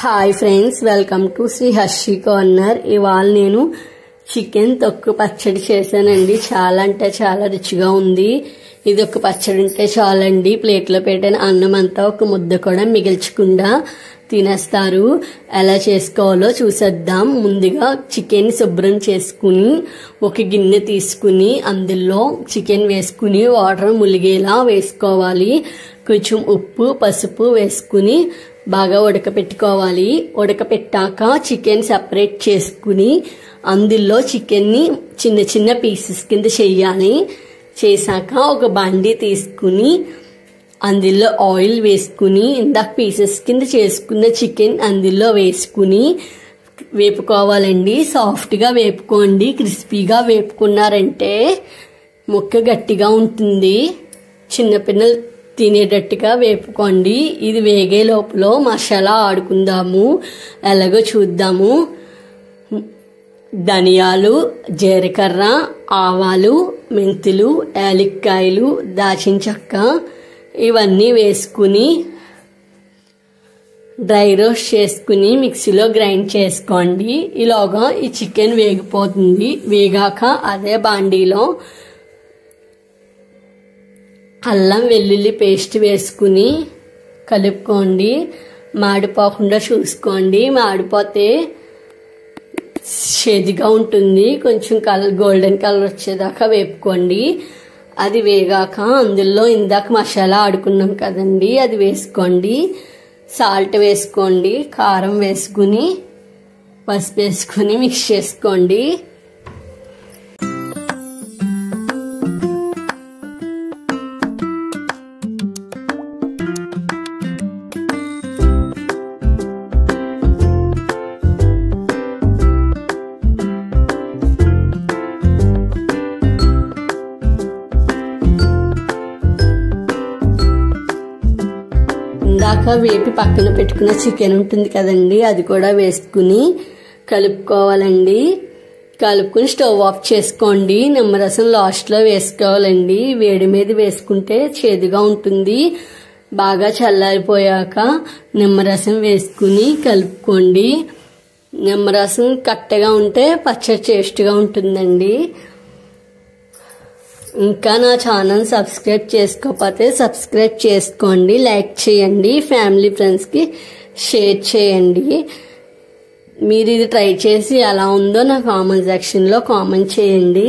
Hi friends, welcome to Shri Harshi corner. ఇవాళ నేను chicken తొక్కు పచ్చడి చేశానండి. చాలా అంటే చాలా రుచిగా ఉంది. ఇది ఒక పచ్చడి ఉంటే చాలండి, ప్లేట్లో పెట్టిన అన్నం అంతా ఒక ముద్ద కూడా మిగిల్చకుండా తినేస్తారు. ఎలా చేసుకోవాలో చూసేద్దాం. ముందుగా చికెన్ శుభ్రం చేసుకుని ఒక గిన్నె తీసుకుని అందులో చికెన్ వేసుకుని వాటర్ ములిగేలా వేసుకోవాలి. కొంచెం ఉప్పు పసుపు వేసుకుని బాగా ఉడకపెట్టుకోవాలి. ఉడకపెట్టాక చికెన్ సెపరేట్ చేసుకుని అందులో చికెన్ని చిన్న చిన్న పీసెస్ కింద చేయాలి. చేశాక ఒక బండి తీసుకుని అందులో ఆయిల్ వేసుకుని ఇందాక పీసెస్ కింద చేసుకున్న చికెన్ అందులో వేసుకుని వేపుకోవాలండి. సాఫ్ట్గా వేపుకోండి. క్రిస్పీగా వేపుకున్నారంటే ముక్క గట్టిగా ఉంటుంది. చిన్నపిల్లలు తినేటట్టుగా వేపుకోండి. ఇది వేగే లోపల మసాలా ఆడుకుందాము. ఎలాగో చూద్దాము. ధనియాలు, జీలకర్ర, ఆవాలు, మెంతులు, యాలక్కాయలు, దాల్చిన చెక్క ఇవన్నీ వేసుకుని డ్రై రోస్ట్ చేసుకుని మిక్సీలో గ్రైండ్ చేసుకోండి. ఇలాగా ఈ చికెన్ వేగిపోతుంది. వేగాక అదే బాండీలో అల్లం వెల్లుల్లి పేస్ట్ వేసుకుని కలుపుకోండి. మాడిపోకుండా చూసుకోండి. మాడిపోతే చేదుగా ఉంటుంది. కొంచెం గోల్డెన్ కలర్ వచ్చేదాకా వేపుకోండి. అది వేగాక అందులో ఇందాక మసాలా ఆడుకున్నాం కదండి, అది వేసుకోండి. సాల్ట్ వేసుకోండి. కారం వేసుకుని పసుపు వేసుకుని మిక్స్ చేసుకోండి. ఇందాక వేపి పక్కన పెట్టుకున్న చికెన్ ఉంటుంది కదండి, అది కూడా వేసుకుని కలుపుకోవాలండి. కలుపుకుని స్టవ్ ఆఫ్ చేసుకోండి. నిమ్మరసం లాస్ట్లో వేసుకోవాలండి. వేడి మీద వేసుకుంటే చేదుగా ఉంటుంది. బాగా చల్లారిపోయాక నిమ్మరసం వేసుకుని కలుపుకోండి. నిమ్మరసం కట్టగా ఉంటే పచ్చడి టేస్ట్గా ఉంటుందండి. ఇంకా నా ఛానల్ సబ్స్క్రైబ్ చేసుకోకపోతే సబ్స్క్రైబ్ చేసుకోండి. లైక్ చేయండి. ఫ్యామిలీ ఫ్రెండ్స్కి షేర్ చేయండి. మీరు ఇది ట్రై చేసి ఎలా ఉందో నా కామెంట్ సెక్షన్లో కామెంట్ చేయండి.